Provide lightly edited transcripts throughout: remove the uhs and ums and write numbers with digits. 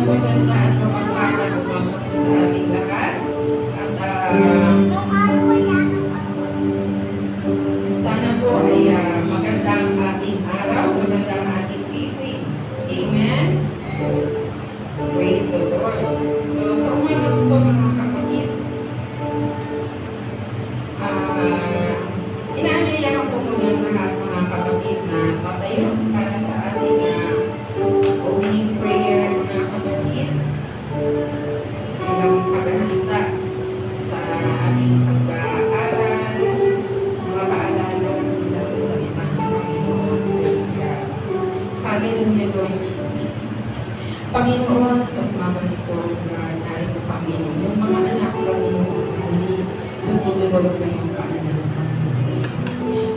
maganda at mapagpalang umaga po sa ating lahat. At sana po ay magandang ating araw, magandang ating gising. Amen? Praise the Lord. So, sa umaga po mga kapatid, inaanyayahan po muna lahat mga kapatid na tatayo para sa ating opening prayer mga kapatid. Bilang paghahanda sa ating pag-aaral, mapaalala mula sa salita ng Panginoon. Praise God. Hallelujah, Lord Jesus. Panginoon, sa umaga nito na narito Panginoon, yung mga anak Panginoon, dumudulog sa iyong paanan.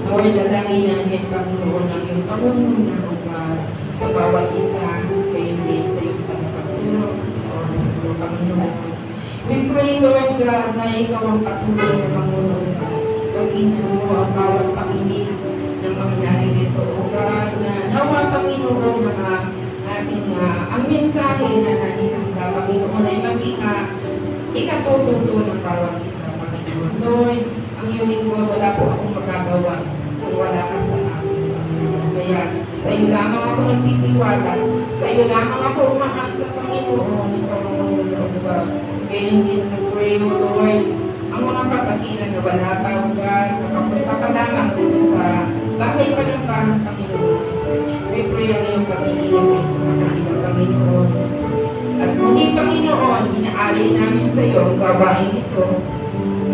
Lord, dalangin namin Panginoon ang iyong pangunguna, O God, sa bawat isa, gayon din sa iyong pagpapatulog sa oras mo, Panginoon. We pray, Lord God, na ikaw ang patuloy na Panginoon. Kasihan mo ang bawat pakinig ng mga narito, O God, na nawa, Panginoon, na ating ang mensahe na nahihanda, Panginoon, ay maging ikatututo ng bawat isa, Panginoon. Lord, ang iyong lingkod, wala po akong magagawa kung wala ka sa akin, Panginoon. Kaya sa iyo lamang ako nagtitiwala, sa iyo lamang ako umaasa, Panginoon, ikaw ang Lord God. Ganyan din na pray, O Lord, ang mga kapatiran na wala pa, O God, nakapunta pa lamang dito sa bahay pa ng bahan, Panginoon. We pray ang iyong pag-iinag ay sa kapatiran, Panginoon. At muli, Panginoon, inaalay namin sa iyo ang gawain ito.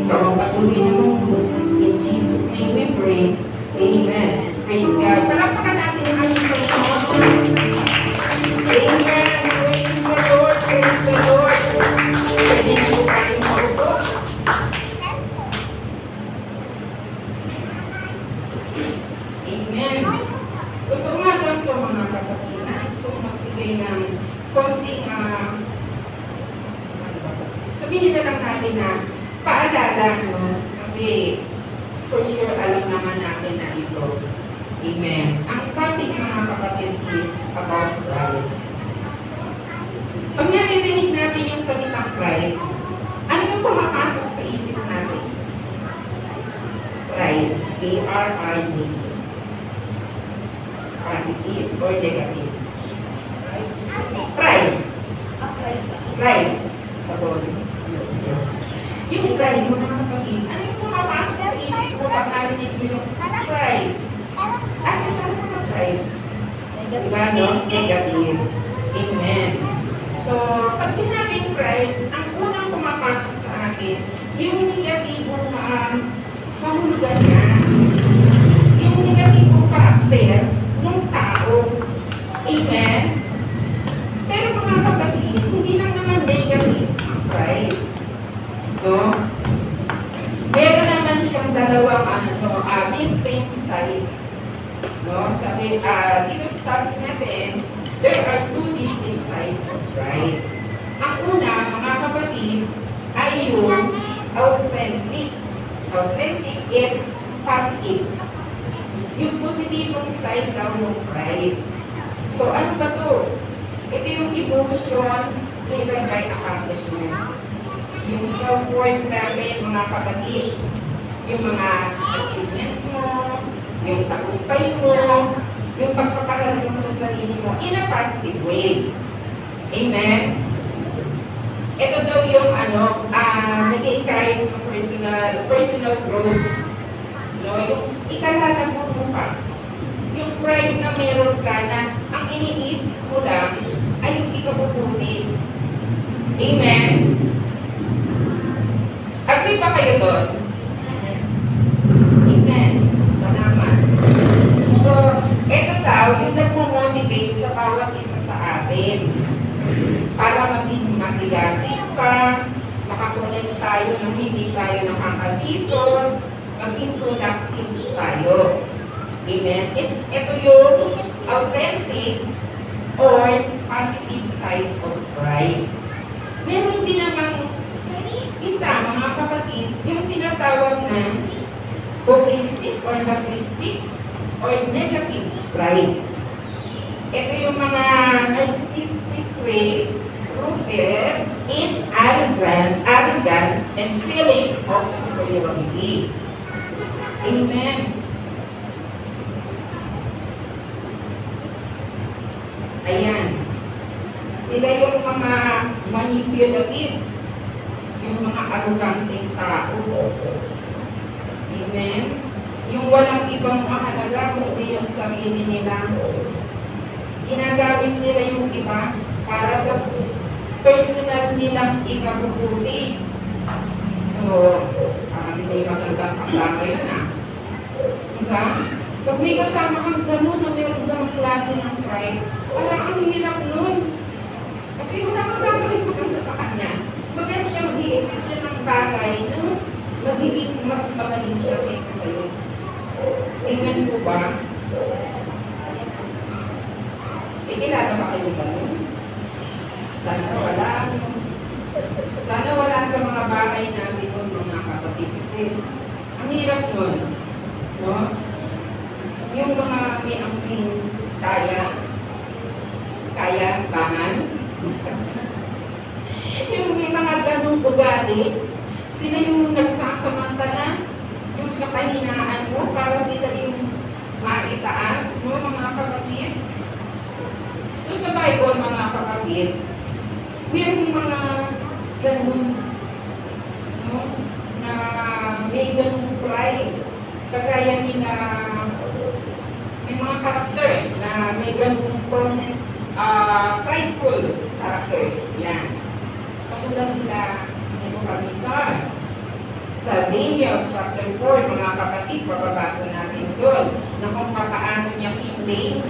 Ikaw ang patuloy na mangulog. In Jesus' name we pray. Amen. Praise God. Palakpakan natin ang ating Panginoon. Amen. Praise the Lord. Praise the Lord. Pwede na po tayong maupo. Amen. Gusto umaga po mga kapatid, nais kong magbigay ng konting sabihin na lang natin na paalala, no? Kasi for sure alam naman natin na ito. Amen. Ang topic mga kapatid is about pride. Pag naririnig natin yung salitang pride, ano yung pumapasok sa isip natin? Pride. P-R-I-D. Positive or negative? Pride. Pride. Sabon. Yung pride, mga kapatid, ano yung pumapasok sa isip mo pag narinig mo yung pride? Ano siya mga pride? Diba, no? Negative. Amen. So, pag sinabing pride, ang unang pumapasok sa akin, yung negatibong kahulugan niya, yung negatibong karakter ng tao. Amen? Pero mga kapatid, hindi lang naman negative ang pride. No? Meron naman siyang dalawang distinct sides. No? Sabi, dito sa topic natin, there are two distinct sides of pride. Ang una, mga kapatid, ay yung authentic. Authentic is positive. Yung positibong side daw ng pride. So, ano ba to? Ito yung emotions driven by accomplishments. Yung self-worth natin, mga kapatid, yung mga achievements mo, yung tagumpay mo, yung pagpapagaling mo sa sarili mo in a positive way. Amen? Ito daw yung nag-i-encourage ng personal growth. No? Yung ikalalago mo pa. Yung pride na meron ka na ang iniisip mo lang ay yung ikabubuti. Amen? Agree ba kayo doon? Amen. Salamat. So, ito daw yung nagmo-motivate sa bawat isa sa atin. Para maging masigasig pa, makakonect tayo nang hindi tayo nakakatisod, maging productive tayo. Amen. Ito yung authentic or positive side of pride. Meron din namang isa, mga kapatid, yung tinatawag na hubristic or hubristic or negative pride. Ito yung mga narcissistic traits resulted in arrogance and feelings of superiority. Amen. Ayan. Sila yung mga manipulative, yung mga arroganteng tao. Amen. Yung walang ibang mahalaga kundi yung sarili nila. Ginagamit nila yung iba para sa personal nilang ikabubuti. So, parang hindi magandang kasama yun Diba? Pag may kasama kang gano'n na meron kang klase ng pride, parang ang hirap nun. Kasi wala kang gagawin maganda sa kanya. Maganda siya, mag-iisip siya ng bagay na mas magaling siya kaysa sa'yo. Amen po ba? May kilala ba kayo gano'n? Sana wala. Sana wala sa mga bahay natin nun, mga kapatid. Kasi ang hirap nun. No? Yung mga may angking kayabangan. Yung may mga ganong ugali, sila yung nagsasamantala, yung sa kahinaan mo, para sila yung maitaas, no, mga kapatid. So sa Bible, mga kapatid, mayroong mga ganun, no, na may ganung pride. Kagaya nila, may mga karakter na may ganung prominent, prideful characters. Yan. Katulad nila, Nebuchadnezzar. Sa Daniel chapter 4, mga kapatid, bababasa natin doon na kung paano niya pinlay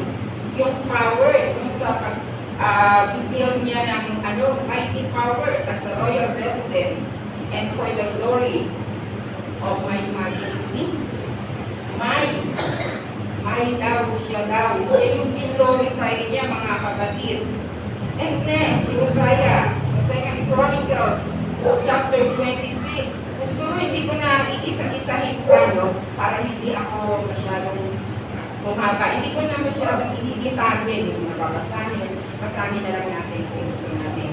yung power, yung sa pag-build niya ng mighty power as a royal residence and for the glory of my majesty. Siya yung din-glorify niya, mga kapatid. And next, si Hosea, sa 2 Chronicles, chapter 26. Siguro hindi ko na iisa-isahin plano para hindi ako masyadong bumaba. Hindi ko na masyadong i-detalye yung nababasahin. Basahin na lang natin kung gusto natin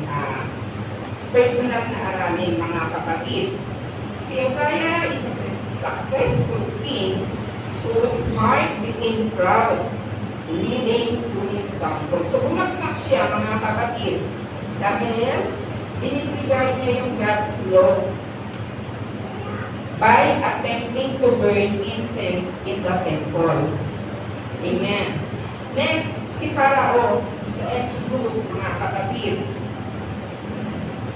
personal na aralin, mga kapatid. Si Hosea is a successful king whose heart became proud, leading to his downfall. So bumagsak siya, mga kapatid, dahil dinisregard niya yung God's law by attempting to burn incense in the temple. Amen. Next, si Parao sa Exodus, mga kapatid,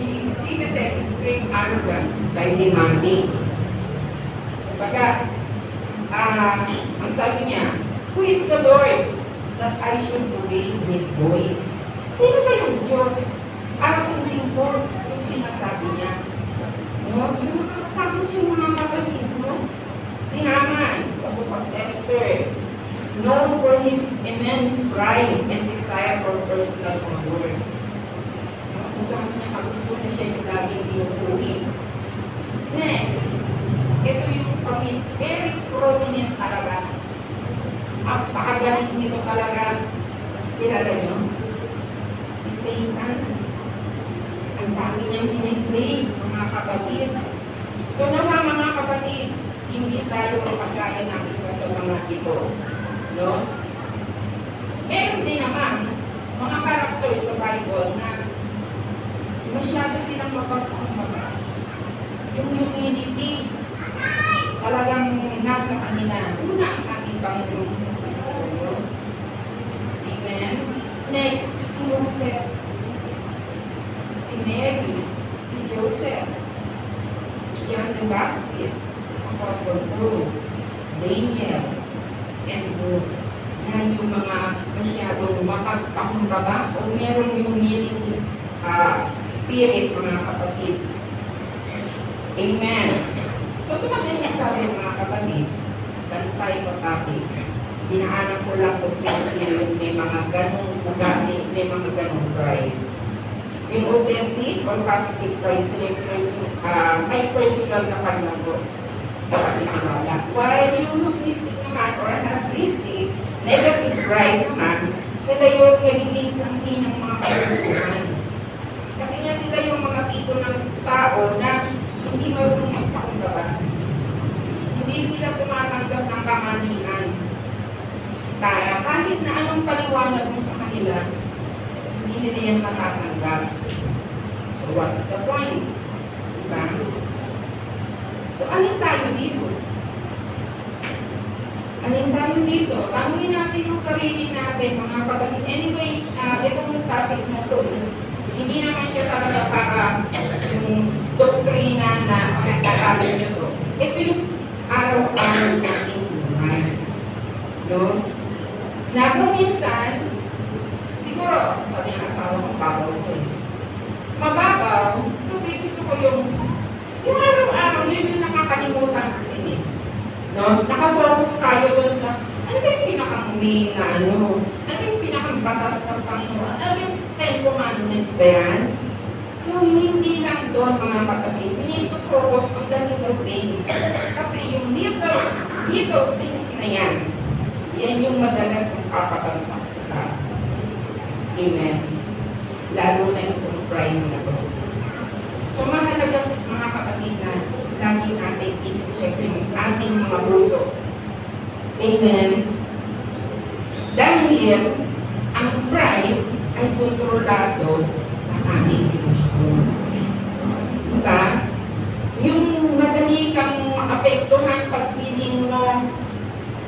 he exhibited extreme arrogance by demanding. Baga, ang sabi niya, who is the Lord that I should obey His voice? Sino ba yung Diyos para sundin ko yung sinasabi niya? No? So, nakakatakot yung mga kapatid, no? Si Haman, sa book of Esther, known for his immense pride and desire for personal honor. No? Kung saan niya kagusto na siya yung laging pinupuri. Next, ito yung very prominent talaga. Ang pakagaling nito talaga. Kilala nyo? Si Satan. Ang dami niyang hiniglay, mga kapatid. So naman, mga kapatid, hindi tayo magkaya ng isa sa mga ito. No? Meron din naman mga karakter sa Bible na masyado silang mapagpakumbaba. Yung humility, talagang nasa kanila. Una ang ating Panginoon sa Kristo. Amen? Next, si Moses, si Mary, si Joseph, John the Baptist, Apostle Paul, Daniel, and Luke. Yan yung mga masyadong mapagpakumbaba o merong humility spirit, mga kapatid. Amen. So, sumatin niya sa akin, mga kapatid, ganun tayo sa topic. Dinaanan ko lang kung sino-sino yung may mga ganong ugali, may mga ganong pride. Yung authentic or positive pride, sila yung may personal na paglago. While yung luplistic naman or anaplistic, negative pride naman, sila yung nagiging sanghi ng mga kalukuhan. Kasi nga tipo ng tao na hindi marunong magpakumbaba. Hindi sila tumatanggap ng kamalian. Kaya kahit na anong paliwanag mo sa kanila, hindi nila yan matatanggap. So what's the point? Diba? So alin tayo dito? Alin tayo dito? Tanungin natin yung sarili natin, mga kapatid. Anyway, itong topic na to is, hindi naman siya talaga para yung doktrina na kakagin nyo to. Ito yung araw-araw nating buhay. No? Na kung minsan, siguro, sabi ng asawa kong babaw ko eh. Mababaw, kasi gusto ko yung araw-araw, yun yung nakakalimutan natin eh. No? Nakafocus tayo dun sa, ano ba yung pinakang-main na ano? Ano ba yung pinakang-batas ng Panginoon? Ano ba yung 10 commandments ba yan? So, hindi lang doon mga kapatid. We need to focus on the little things. Kasi yung little things na yan, yan yung madalas ng kapabagsak sa tao. Amen. Lalo na itong pride na to. So, mahalaga mga kapatid na lagi natin i-check yung ating mga puso. Amen. Dahil ang pride ay kontrolado ng ating emosyon. Diba? Yung madali kang maapektuhan pag feeling mo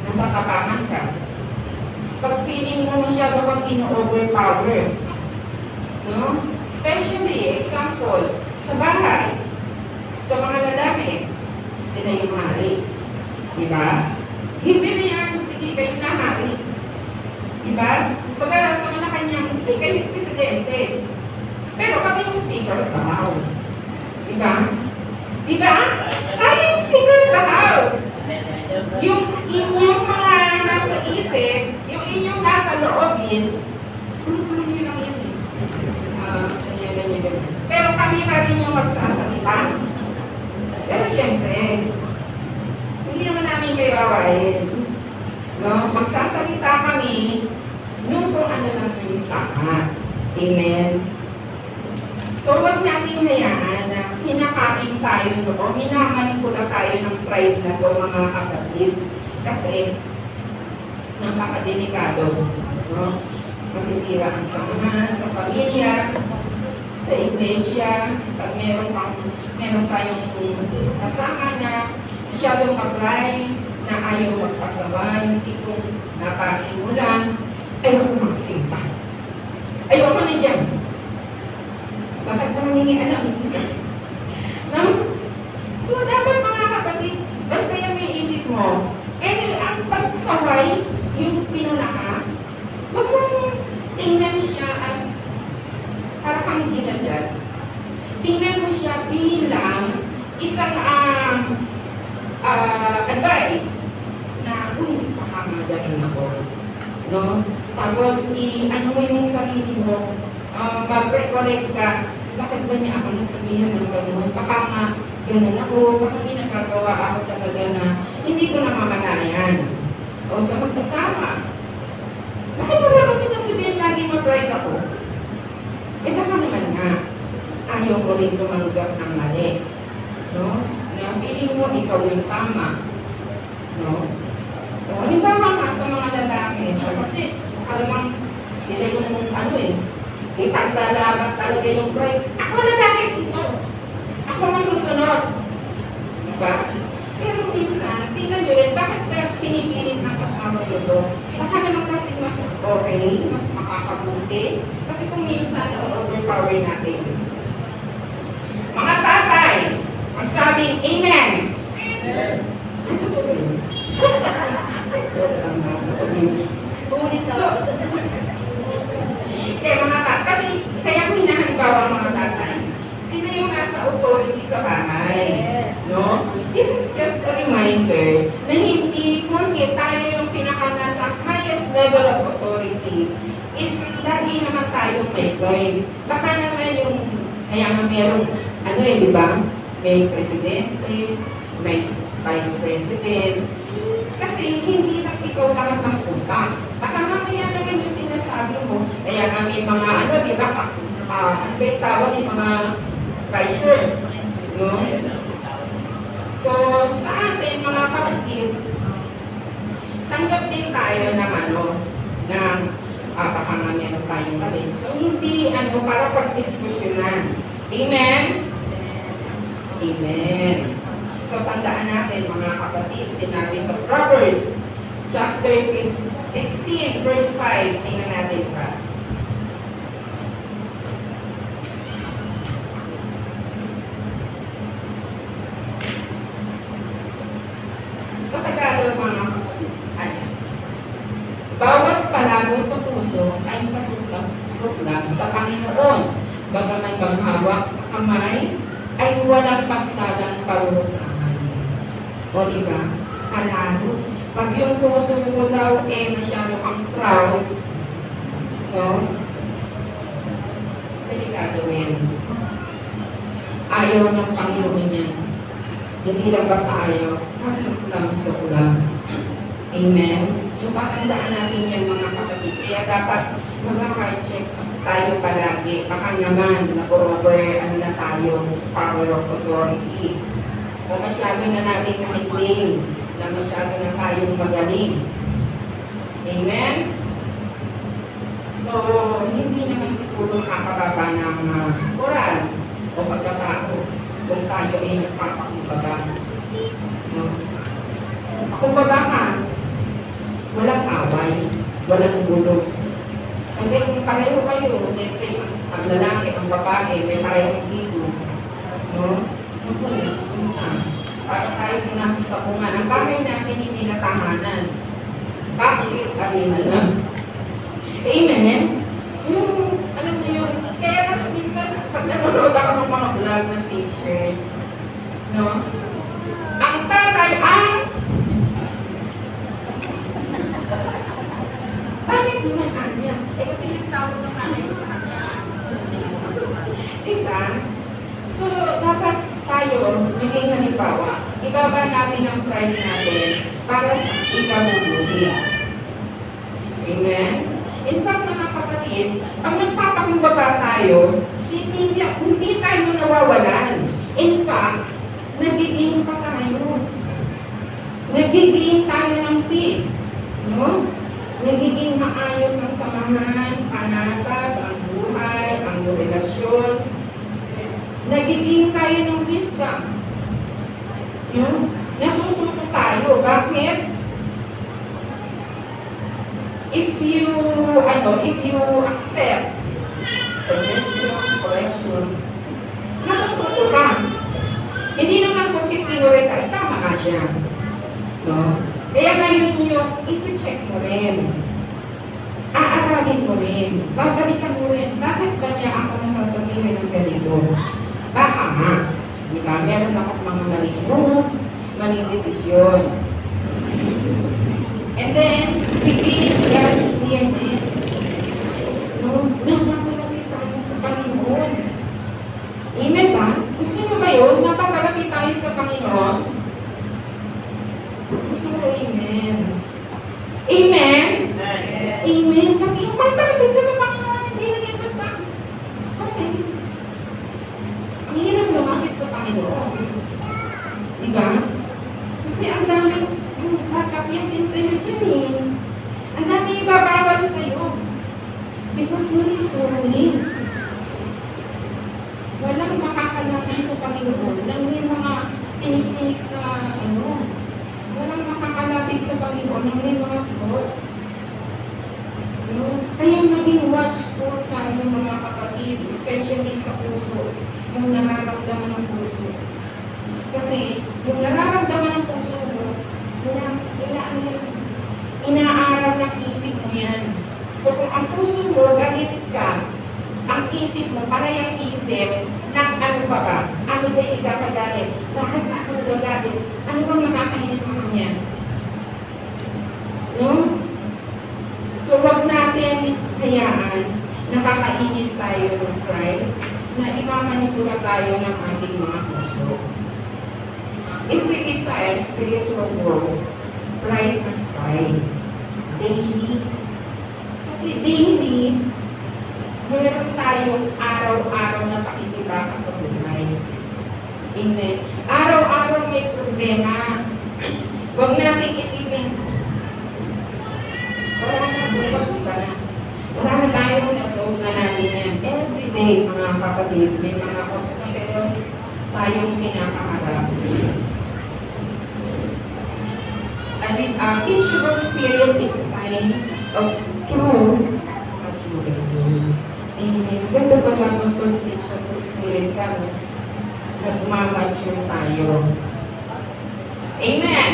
natatapakan ka. Pag feeling mo masyado kang ino-overpower. No? Especially, example, sa bahay. Sa mga lalaki, sila yung hari. Diba? Given yan, sige kayo na hari. Diba? Pagka sa mga kanyang, sige kayo yung presidente. Pero kami yung speaker of the house. Diba? Diba? Tayo yung speaker of the house. Yung inyong mga nasa isip, yung inyong nasa loobin, yun lang yun eh. Ganyan. Pero kami pa rin yung magsasalita. Pero syempre, hindi naman namin kayo awayin. No? Magsasalita kami nung kung ano lang yung tama. Amen. So, huwag natin hayaan na hinakain tayo o minamanipula tayo ng pride na to mga kapatid. Kasi, napakadelikado. No? Masisira ang samahan sa pamilya, sa iglesia, pag meron tayong kasama na masyadong mag-pride, na ayaw magpasama, yung tipong napain mo lang, ayaw ko magsimpa. Ayaw ko na dyan. Bakit pa nangingian ang isip? No? So, dapat mga kapatid, bantayan mo yung isip mo. Anyway, ang pagsaway, yung pinunaka, huwag mong tingnan siya as para kang ginajudge. Tingnan mo siya bilang isang advice na, uy, baka ganun ako. No? Tapos, ano mo yung sarili mo, mag-recollect ka, bakit ba niya ako nasabihan ng gano'n? Baka nga gano'n ako, baka may nagagawa ako talaga na hindi ko namamalayan. O sa magkasama, bakit ba kasi nasabihin lagi mag-right ako? Eh baka naman nga, ayaw mo rin tumanggap ng mali. No? Na feeling mo ikaw yung tama. No? O halimbawa nga sa mga lalaki, kasi talagang sila yung ipaglalaban talaga yung pride. Ako lalaki dito. Ako masusunod. Diba? Pero minsan, tingnan nyo rin, bakit ba pinipilit ng kasama nyo to? Baka naman kasi mas okay, mas makakabuti. Kasi kung minsan, overpower natin. Mga tatay, magsabing Amen! Amen! Ay, totoo rin. Totoo lang na. So, mga tatay, kasi kaya ko hinahalimbawa mga tatay, sila yung nasa authority sa bahay. No? This is just a reminder na hindi kung tayo yung pinaka nasa highest level of authority is lagi naman tayong may point. Baka naman yung, kaya nga merong, di ba? May presidente, may vice president. Kasi hindi lang ikaw lahat ng punta. Baka mamaya naman yung sinasabi mo, kaya nga may mga, di ba? Ano ba yung tawag yung mga Kaiser. No? So, sa atin, mga kapatid, tanggap din tayo ng ng baka nga meron tayong mali. So, hindi para pagdiskusyonan. Amen? Amen. So, tandaan natin, mga kapatid, sinabi sa Proverbs, chapter 16, verse 5, tingnan natin pa. Sa Tagalog, mga kapatid, bawat palago sa puso ay kasuklam sa Panginoon. Bagaman maghawak sa kamay, ay walang pagsalang parurusahan. O diba? Palago. Pag yung puso mo daw, masyado kang proud, no? Delikado rin. Ayaw ng Panginoon yan. Hindi lang basta ayaw, kasuklam-suklam. Amen? So, patandaan natin yan, mga kapatid. Kaya dapat mag-heart check tayo palagi. Baka naman, nag-over, na tayo, power of authority. O masyado na natin nakiklaim na masyado na tayong magaling. Amen? So, hindi naman siguro nakakababa ng moral o pagkatao kung tayo ay nagpapakumbaba. No? Kumbaba ka, walang away, walang gulo. Kasi kung pareho kayo, let's say, ang lalaki, ang babae, may parehong dito, no? Para tayo kung nasa sapungan. Ang bahay natin hindi natahanan. Cockpit arena lang. Amen? Yung, alam niyo yun, kaya minsan, pag nanonood ako ng mga vlog ng teachers, no? Ang tatay bakit mo na kanya? Kasi yung tawag ng nanay ko sa kanya. Diba? So, dapat tayo, maging halimbawa, ibaba natin ang pride natin para sa ikabubuti. Amen? In fact, mga kapatid, pag nagpapakumbaba tayo, hindi tayo nawawalan. In fact, nagiging pa tayo. Nagiging tayo ng peace. No? Nagiging maayos ang samahan, panatag, ang buhay, ang relasyon. Nagiging tayo ng wisdom. No? Natututo tayo. Bakit? If you accept suggestions, corrections, natututo ka. Hindi naman kung tinuloy ka, tama ka siya. No? Kaya ngayon yung i-check mo rin. Aaralin mo rin. Babalikan mo rin. Bakit ba niya ako nasasabihin ng ganito? Baka nga. Diba? Meron akong mga maling moves, maling desisyon. And then, begin God's nearness. No? Napapalapit tayo sa Panginoon. Amen ba? Gusto nyo ba yun? Napapalapit tayo sa Panginoon? Gusto mo, amen. Amen? Amen. Kasi yung pagpalapit ka sa Panginoon, hindi na yan basta. Okay. Ang hirap lumapit sa Panginoon. Diba? Kasi ang dami kakapyasin sa'yo dyan eh. Ang dami ibabawal sa'yo. Because man is holy. Walang makakalapit sa Panginoon. Walang may mga tinik-tinik sa walang makakalapit sa Panginoon ng may mga flaws. Kaya maging watchful tayo, mga kapatid, especially sa puso, yung nararamdaman ng puso. Kasi yung nararamdaman ng puso mo, inaaral ng isip mo yan. So kung ang puso mo, galit ka, ang isip mo, parehang isip, na ano pa ba? Ano ba yung ikakagalit? Bakit ako nagagalit? Ano bang nakakainis sa kanya? No? So wag natin hayaan nakakainit tayo ng pride na imamanipula tayo ng ating mga puso. If we desire spiritual growth, pride must die daily. Kasi daily, meron tayong araw-araw na pakikibaka sa buhay. Amen. Araw-araw may problema. Huwag nating isipin, wala na, bukas ka na. Wala na tayo, na-solve na natin yan. Every day, mga kapatid, may mga obstacles tayong kinakaharap. Teachable spirit is a sign of true maturity. Amen. Ganda ba naman pag teachable spirit ka, nagmamature tayo. Amen.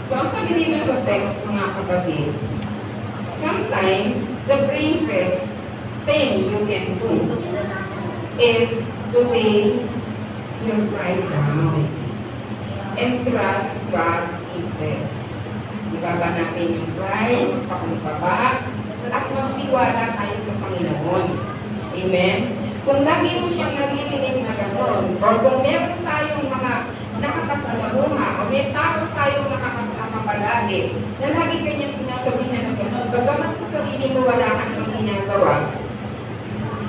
So, ang sabi dito sa text, mga kapatid, sometimes the bravest thing you can do is to lay your pride down and trust God instead. Ibaba natin yung pride, magpakumbaba, at magtiwala tayo sa Panginoon. Amen? Kung lagi mo siyang naririnig na gano'n, or kung meron tayong mga nakakasalamuha, o may tao tayong nakakasama palagi, na lagi kanyang sinasabihan na gano'n, bagaman sa sarili mo wala ka nang ginagawa,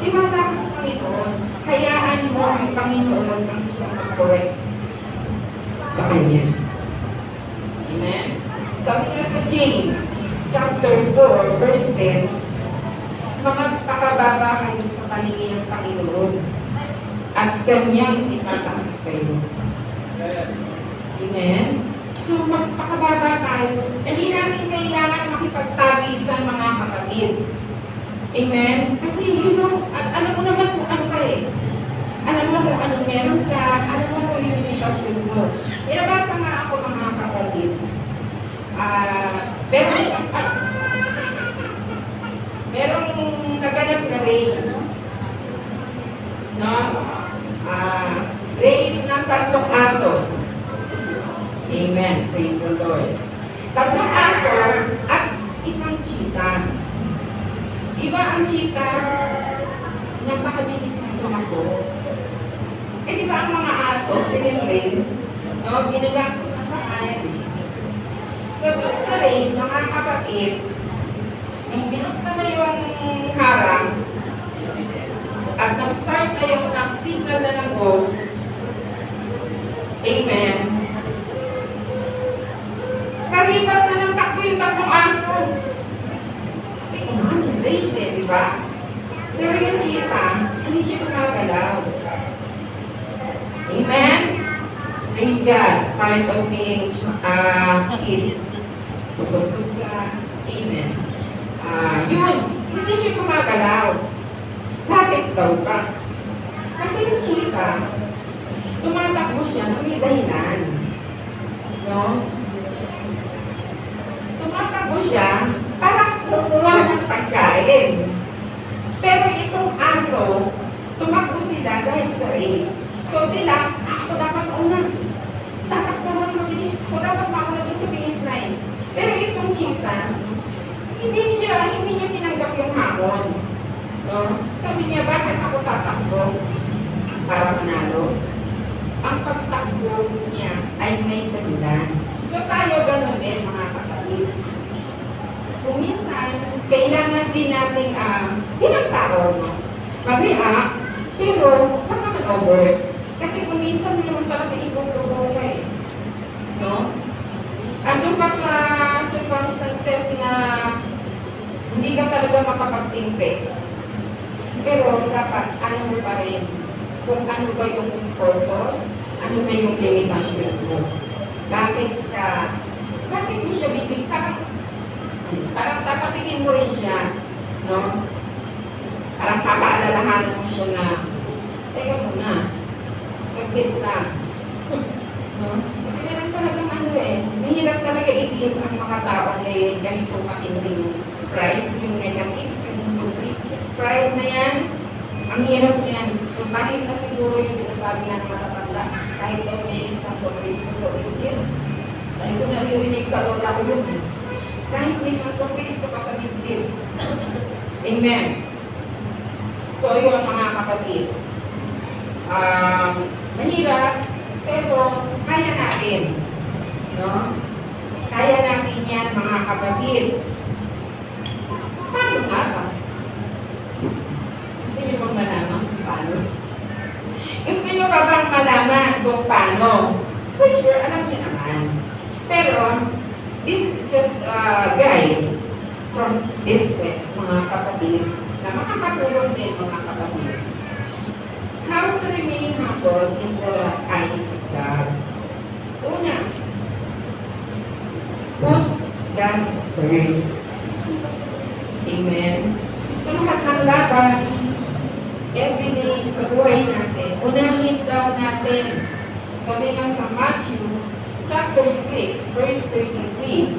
iwala ka sa Panginoon. Hayaan mo ang Panginoon ang siyang mag-correct sa Kanya. Amen? Sabi nga sa James, chapter 4, verse 10, magpakababa kayo sa paningin ng Panginoon at Kanyang itataas kayo. Amen? So, magpakababa tayo. Hindi natin kailangan makipagtagi sa mga kapatid. Amen? Kasi, alam mo naman kung ano ka eh. Alam mo kung anong meron ka, alam mo kung yung limitasyon mo. Nabasa nga ako mga kapatid. Merong naganap na race. No? Race ng 3 aso. Amen. Praise the Lord. 3 aso at isang cheetah. Diba ang cheetah, napakabilis na tumakbo. Eh, di ba ang mga aso, tinimrin, no? Ginagastos ng kain. So, sa race, mga kapatid, nung binuksan na yung harang, at nag-start na yung signal na ng go, amen, karipas na ng takbo yung 3 aso. Kasi unahan yung race eh, di ba? Pero yung cheetah, hindi siya kumagalaw. Amen? Praise God. Part of being kid. Susubsub ka. Amen. Yun, hindi siya kumagalaw. Bakit daw ba? Kasi yung cheetah, tumatakbo siya na may dahilan. No? Tumatakbo siya para kumuha ng pagkain. Pero itong aso, tumakbo sila dahil sa race. So sila, ako dapat una. Dapat naman mabilis. Ako dapat mauna dun sa finish line. Pero itong cheetah, hindi niya tinanggap yung hamon. No? Sabi niya, bakit ako tatakbo? Para manalo. Ang pagtakbo niya ay may dahilan. So tayo ganun din mga kapatid. Kung minsan, kailangan din natin bilang tao, no? Mag-react, pero baka mag-over. Kasi kung minsan mayroon talaga ibang-ibang ka eh. No? Andun ka sa circumstances na hindi ka talaga makapagtimpe. Pero dapat, ano mo pa rin, kung ano ba yung purpose, ano ba yung limitation mo. Bakit mo siya bibig? Parang tatapikin mo rin siya, no? Parang papaalalahanan mo siya na, teka muna, saglit lang. No? Kasi meron talagang mahirap talaga i-deal ang mga tao na ganitong matinding pride, yung negative, yung pride na yan, ang hirap niyan. So, kahit na siguro yung sinasabi nga ng matatanda, kahit daw may isang Kristo sa dibdib. Dahil ko naririnig sa lola ko yun. Kahit may isang Kristo ka sa dibdib. Amen. So, yun mga kapatid. Mahirap, pero kaya natin. No? Kaya natin yan mga kapatid. Paano nga ba? Gusto niyo bang malaman paano? Gusto niyo ba bang malaman kung paano. For sure, alam niyo naman. Pero, this is just a guide from this text, mga kapatid, na makakatulong din mga kapatid. How to remain humble in the eyes of God. Una, put God first. Amen. Sa lahat ng laban, everyday sa buhay natin, unahin daw natin. Sabi nga sa Matthew chapter 6, verse 33,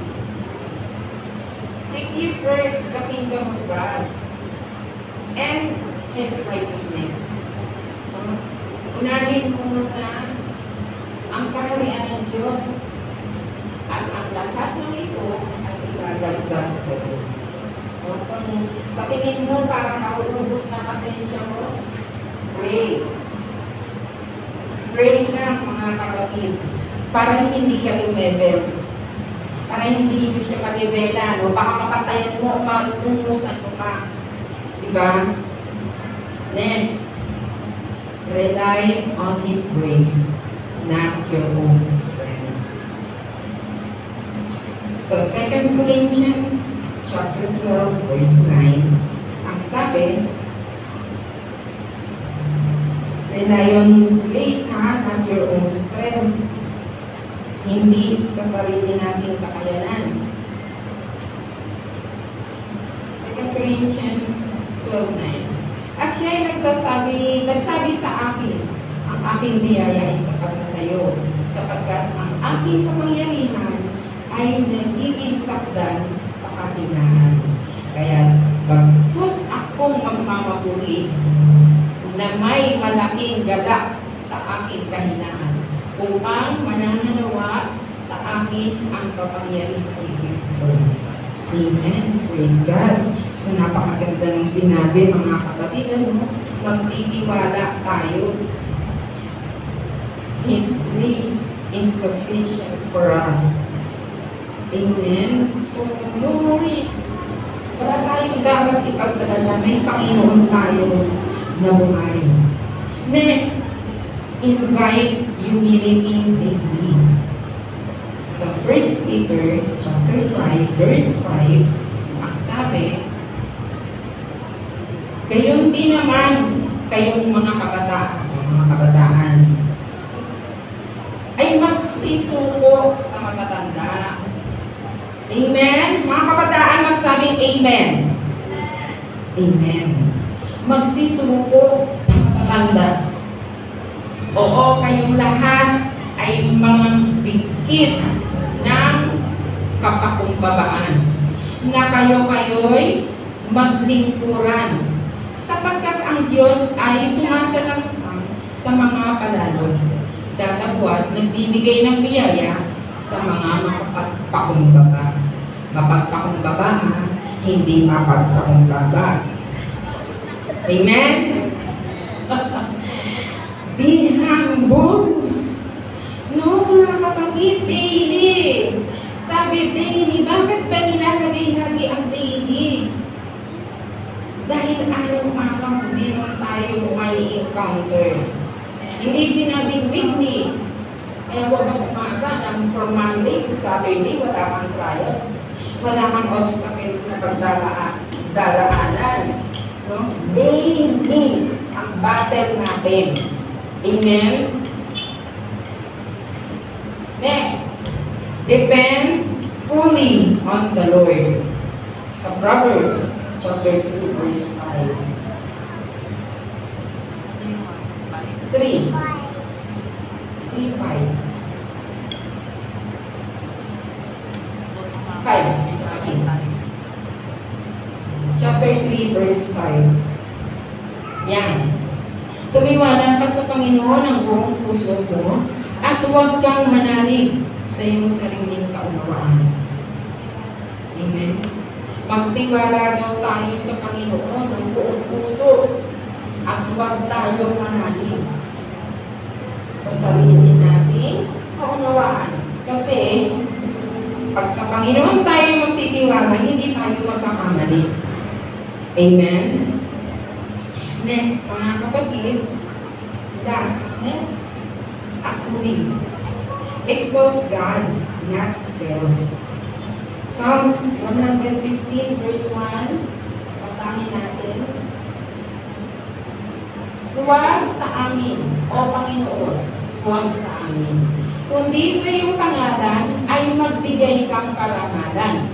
seek ye first the kingdom of God and His righteousness. Unahin mo muna ang kaharian ng Diyos at ang lahat ng ito ay idadagdag sa iyo. Kung sa tingin mo parang nauubos na pasensya mo, pray. Pray na mga kapatid para hindi ka lumebel. Para hindi mo siya malibela. No? Baka mapatayan mo o maungusan mo pa. Diba? Next. Rely on His grace, not your own strength. Sa 2 Corinthians chapter 12, verse 9, ang sabi, rely on His grace, not your own strength. Hindi sa sarili nating kakayanan. 2 Corinthians 12:9. At siya ay nagsabi sa akin, ang aking biyaya ay sapat na sa iyo, sapagkat ang aking kapangyarihan ay nagiging sakdan sa kahinaan. Kaya bagkus akong magmamahuli na may malaking galak sa aking kahinaan, upang manananawa sa akin ang kapangyarihan ni Kristo. Amen. Praise God. So napakaganda ng sinabi mga kapatid, magtitiwala tayo. His grace is sufficient for us. Amen. So no worries. Wala tayong dapat ipagdalala. May Panginoon tayo na buhay. Next, invite humility daily. Sa 1 Peter chapter 5, verse 5, ang sabi, gayon din naman kayong mga kabataan, ay magsisuko sa matatanda. Amen? Mga kabataan, magsabing Amen. Amen. Magsisuko sa matatanda. Oo, kayong lahat ay mga bigkis ng kapakumbabaan na kayo'y maglingkuran sapagkat ang Diyos ay sumasalangsang sa mga palalo, datapwat nagbibigay ng biyaya sa mga mapagpakumbaba. Mapagpakumbaba, hindi mapagpakumbaba. Amen? Be humble. No, mga kapatid, daily. Sabi daily, bakit ba nilalagay lagi ang daily? Dahil araw-araw meron tayo may encounter. Hindi sinabing weekly. Huwag kang umasa na from Monday to Saturday, wala kang trials. Wala kang obstacles na pagdaraanan. No? Daily ang battle natin. Amen? Next, depend fully on the Lord. Sa Proverbs chapter 2, verse 5. 3, 5. 5. Chapter 3, verse 5. Yan. Tumiwala ka sa Panginoon ng buong puso mo at huwag kang manalig sa iyong sariling kaunawaan. Amen. Magtiwala daw tayo sa Panginoon ng buong puso at huwag tayong manalig sa sarili nating kaunawaan. Kasi pag sa Panginoon tayo magtitiwala, hindi tayo magkakamali. Amen. Next, mga kapatid, next. Akuri. Exalt God, not self. Psalms 115 verse 1. Basahin natin. Huwag sa amin, o Panginoon, huwag sa amin. Kundi sa iyong pangalan ay magbigay kang karangalan.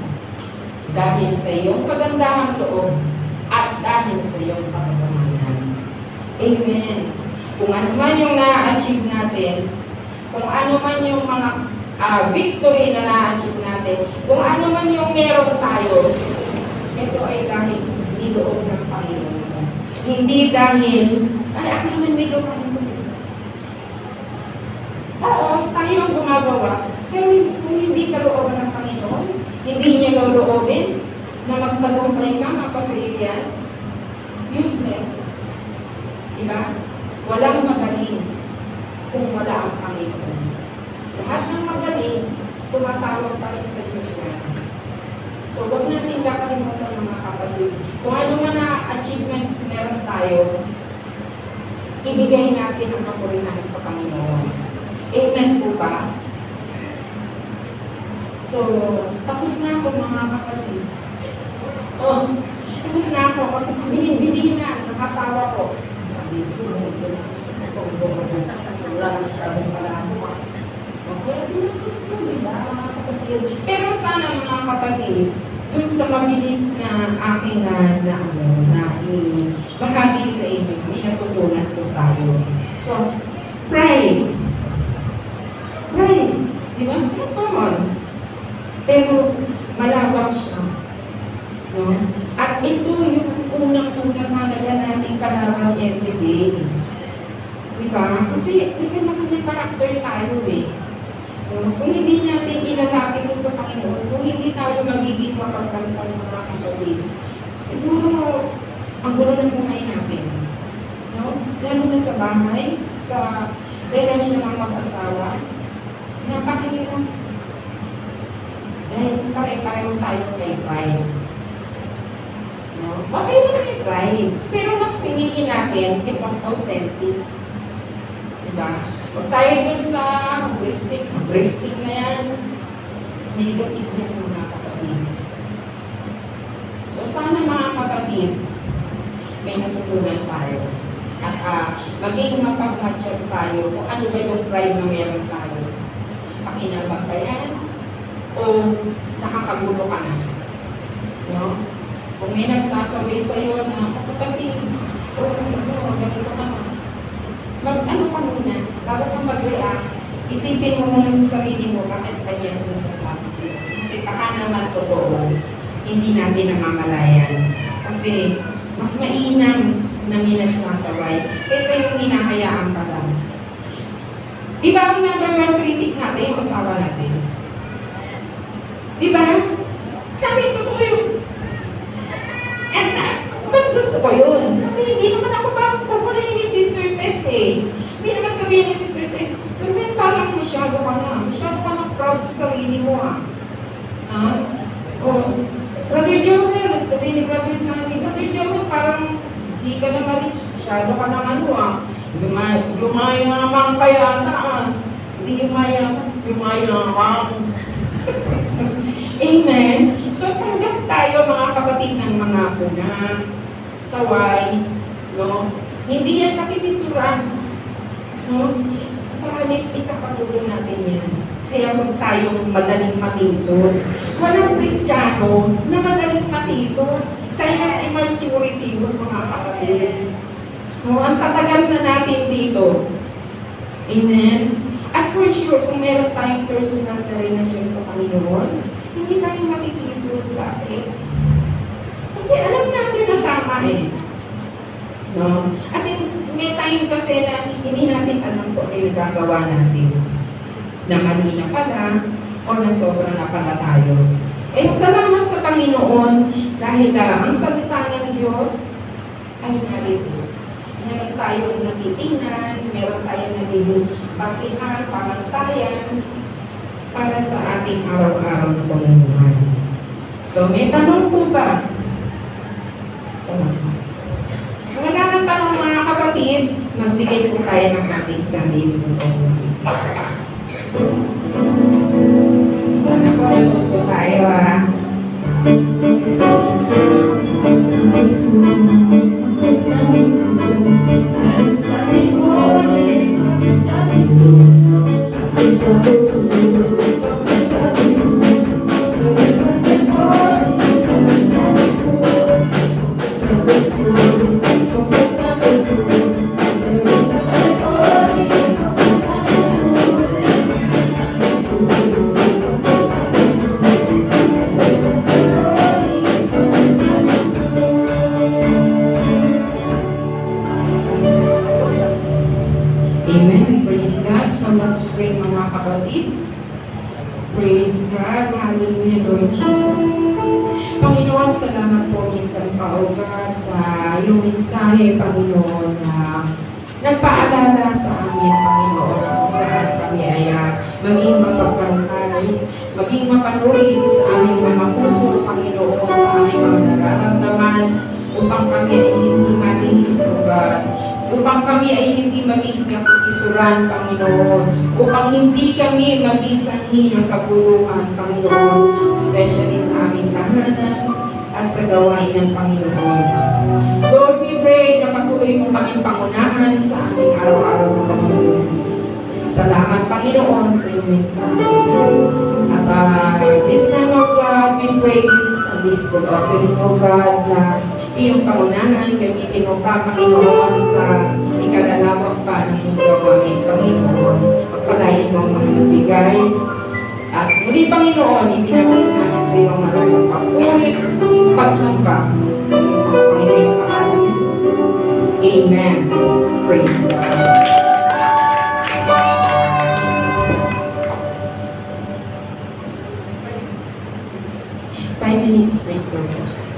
Dahil sa iyong kagandahang loob at dahil sa iyong kapagamanan. Amen. Kung ano man yung na-achieve natin, kung ano man yung mga victory na na-achieve natin, kung ano man yung meron tayo, ito ay dahil niloob ng Panginoon. Hindi dahil, ay ako naman may gawain mo. Oo, tayo ang gumagawa. Pero kung hindi ka looban ng Panginoon, hindi niya loloobin na magtagumpay ka, mapasaya yan, useless. Diba? Walang magaling kung wala ang Panginoon. Lahat ng magaling, tumatawag pa rin sa Diyos yan. So, huwag natin kakalimutan mga kapatid. Kung ano man na achievements meron tayo, ibigay natin ang kapurihan sa Panginoon. Amen po ba? So, tapos na ako mga kapatid. Oh, tapos na ako kasi bilin na ng asawa ko. Sabi ko, wala na masyadong pala ako. Okay, tapos ko, diba? Mga kapatid. Pero sana mga kapatid, dun sa mabilis na aking bahagi sa inyo, may natutunan po tayo. So, pray. Pray. Di ba? Common. Pero, malawak siya. No? At ito yung unang-unang halaga nating kalaban everyday. Di ba? Kasi, may kanya-kanya karakter tayo eh. Kung hindi natin ilalapit ito sa Panginoon, kung hindi tayo magiging mapagkantan mga kapatid, siguro ang gulo ng buhay natin. No? Lalo na sa bahay, sa relasyon ng mag-asawa, napakahirap. Dahil pare-pareho tayo may pride. No? Okay lang may pride, pero mas pinili natin itong authentic. Diba? Kung tayo dun sa breastic na yan, negative din mga kapatid. So sana mga kapatid, may natutunan tayo. At maging mapag-mature tayo kung ano ba yung pride na meron tayo. Pakinabang ka yan, o nakakagulo ka na. No? Kung may nagsasaway sa'yo na, kapatid, ganito ka na. Mag-ano ka muna, bago kang mag-react, isipin mo muna sa sarili mo, bakit ganyan mo nasasabi sa'yo. Kasi baka naman totoo, hindi natin namamalayan. Kasi mas mainam na may nagsasaway kaysa yung hinahayaan ka lang. Di ba ang number one critic natin, yung asawa natin? Di ba? Sabi ko po yun. And mas gusto ko yun. Kasi hindi naman ako papunahin ni Sister Tess eh. Hindi naman sabihin ni Sister Tess, Carmen, parang masyado ka na. Masyado ka na proud sa sarili mo ah. O, Brother Joel, sabihin ni Brother Sandy, Brother Joel, parang di ka na ma-reach. Masyado ka na ano ah. Lumayaman ka yata ah. Hindi lumayaman. Amen. So, tanggap tayo mga kapatid ng mga puna, saway, no? Hindi yan kakitisuran, no? Sa halip, ikapatulong natin yan. Kaya huwag tayong madaling matisod. Walang Kristiyano na madaling matisod. Sign of immaturity yun mga kapatid. No? Ang tatagal na natin dito. Amen. At for sure, kung meron tayong personal na relasyon sa Panginoon, hindi tayo matitisod dati. Kasi alam natin na tama eh. No? At may time kasi na hindi natin alam kung ano yung nagagawa natin. Na mali na pala, o na sobra na pala tayo. Eh, salamat sa Panginoon dahil ang salita ng Diyos ay narito. Meron tayong natitingnan, meron tayong nagiging basihan, pamantayan para sa ating araw-araw na pamumuhay. So, may tanong po ba? Salamat. Wala na tanong mga kapatid, magbigay po tayo ng ating Sunday School offering. Sana po natuto tayo Sunday school, Sunday school, Sunday morning, Sunday school, Sunday school, Sunday school, Sunday morning, Sunday school, Sunday school, Sunday school, Sunday morning, Sunday Amen. Praise God. So let's pray mga kapatid. Praise God. Hallelujah, Lord Jesus. Panginoon, salamat po minsan pa, O God, sa iyong mensahe, Panginoon, na nagpaalala sa amin, Panginoon, kung saan kami ay maging mapagpantay, maging mapanuri sa aming mga puso, Panginoon, sa aming mga nararamdaman, upang kami ay hindi malihis, O God, upang kami ay hindi maging kapitisuran, Panginoon, upang hindi kami maging sanhi ng kabuluhan, Panginoon, especially sa aming tahanan at sa gawain ng Panginoon. Lord, we pray na patuloy mo kaming pangunahan sa aming araw-araw na pamumuhay. Salamat, Panginoon, sa iyong mensahe. At this time, O God, we pray this good offering, O God, na iyong pangunahan, gamitin mo pa, Panginoon, sa ikalalawak pa ng iyong gawain, Panginoon. Pagpalain mo ang mga nagbigay. At muli, Panginoon, ibinabalik namin sa iyong maraming papulit, pagsamba sa iyong mga Panginoon pangalan ni Jesus. Amen. Praise God. 5 minutes break, Lord.